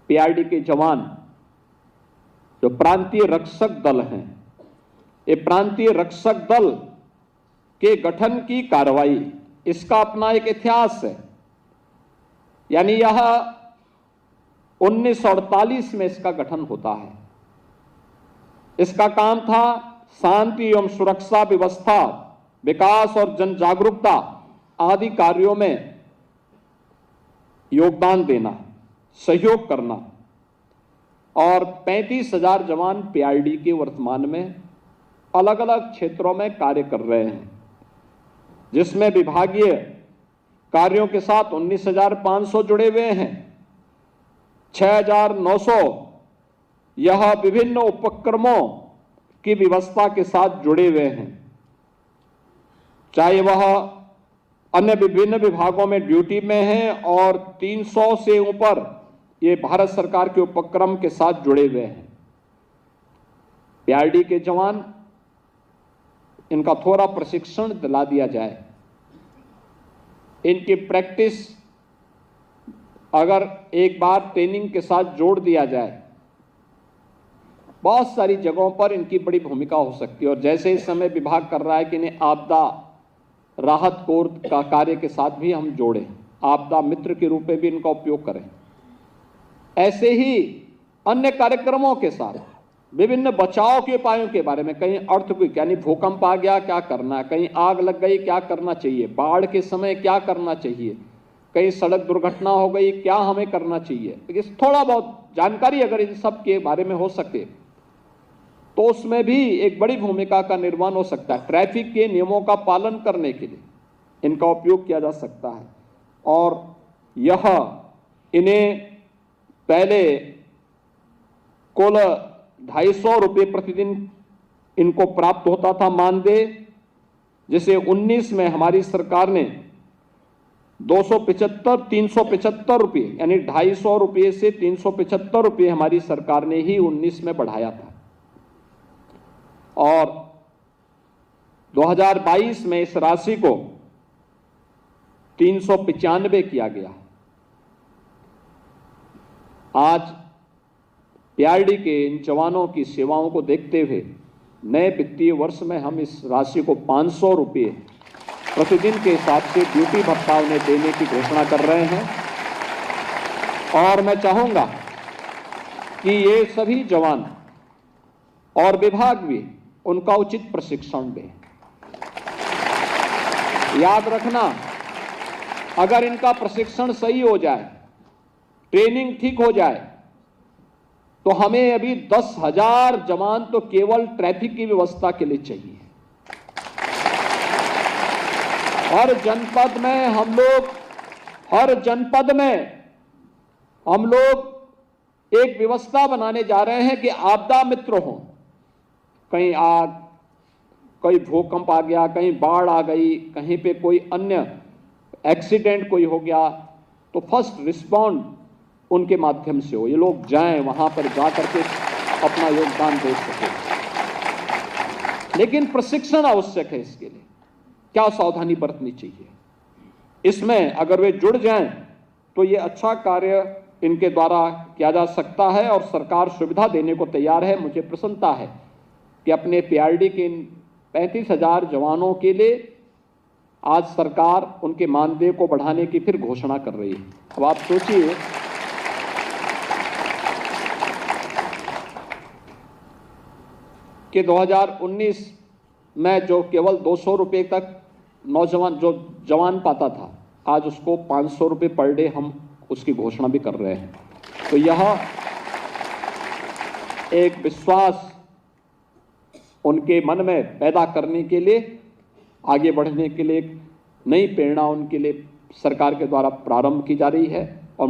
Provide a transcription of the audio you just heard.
PRD के जवान जो प्रांतीय रक्षक दल हैं, ये प्रांतीय रक्षक दल के गठन की कार्रवाई, इसका अपना एक इतिहास है। यानी यह 1948 में इसका गठन होता है। इसका काम था शांति एवं सुरक्षा व्यवस्था, विकास और जन जागरूकता आदि कार्यों में योगदान देना, सहयोग करना। और 35,000 जवान पीआरडी के वर्तमान में अलग अलग क्षेत्रों में कार्य कर रहे हैं, जिसमें विभागीय कार्यों के साथ 19,500 जुड़े हुए हैं। 6,900 यह विभिन्न उपक्रमों की व्यवस्था के साथ जुड़े हुए हैं, चाहे वह अन्य विभिन्न विभागों में ड्यूटी में हैं, और 300 से ऊपर ये भारत सरकार के उपक्रम के साथ जुड़े हुए हैं। पीआरडी के जवान, इनका थोड़ा प्रशिक्षण दिला दिया जाए, इनकी प्रैक्टिस अगर एक बार ट्रेनिंग के साथ जोड़ दिया जाए, बहुत सारी जगहों पर इनकी बड़ी भूमिका हो सकती है। और जैसे इस समय विभाग कर रहा है कि इन्हें आपदा राहत कोर का कार्य के साथ भी हम जोड़ें, आपदा मित्र के रूप में भी इनका उपयोग करें। ऐसे ही अन्य कार्यक्रमों के साथ विभिन्न बचाव के उपायों के बारे में, कहीं अर्थक्वेक यानी भूकंप आ गया क्या करना है, कहीं आग लग गई क्या करना चाहिए, बाढ़ के समय क्या करना चाहिए, कहीं सड़क दुर्घटना हो गई क्या हमें करना चाहिए, लेकिन थोड़ा बहुत जानकारी अगर इन सब के बारे में हो सके तो उसमें भी एक बड़ी भूमिका का निर्वहन हो सकता है। ट्रैफिक के नियमों का पालन करने के लिए इनका उपयोग किया जा सकता है। और यह इन्हें पहले कुल 250 रुपये प्रतिदिन इनको प्राप्त होता था मानदेय, जिसे 19 में हमारी सरकार ने 375 रुपये यानी 250 रुपये से 375 रुपये हमारी सरकार ने ही 19 में बढ़ाया था। और 2022 में इस राशि को 395 किया गया। आज पीआरडी के इन जवानों की सेवाओं को देखते हुए नए वित्तीय वर्ष में हम इस राशि को 500 रुपये प्रतिदिन के हिसाब से ड्यूटी भत्ता उन्हें देने की घोषणा कर रहे हैं। और मैं चाहूंगा कि ये सभी जवान और विभाग भी उनका उचित प्रशिक्षण दें। याद रखना, अगर इनका प्रशिक्षण सही हो जाए, ट्रेनिंग ठीक हो जाए, तो हमें अभी 10,000 जवान तो केवल ट्रैफिक की व्यवस्था के लिए चाहिए। हर जनपद में हम लोग एक व्यवस्था बनाने जा रहे हैं कि आपदा मित्र हों। कहीं आग, कहीं भूकंप आ गया, कहीं बाढ़ आ गई, कहीं पे कोई अन्य एक्सीडेंट कोई हो गया, तो फर्स्ट रिस्पॉन्ड उनके माध्यम से हो। ये लोग जाएं, वहां पर जा करके अपना योगदान दे सकें। लेकिन प्रशिक्षण आवश्यक है। इसके लिए क्या सावधानी बरतनी चाहिए, इसमें अगर वे जुड़ जाएं तो ये अच्छा कार्य इनके द्वारा किया जा सकता है। और सरकार सुविधा देने को तैयार है। मुझे प्रसन्नता है कि अपने पीआरडी के इन 35,000 जवानों के लिए आज सरकार उनके मानदेय को बढ़ाने की फिर घोषणा कर रही है। अब आप सोचिए कि 2019 में जो केवल 200 रुपये तक जवान पाता था, आज उसको 500 रुपये पर डे हम उसकी घोषणा भी कर रहे हैं। तो यह एक विश्वास उनके मन में पैदा करने के लिए, आगे बढ़ने के लिए एक नई प्रेरणा उनके लिए सरकार के द्वारा प्रारंभ की जा रही है।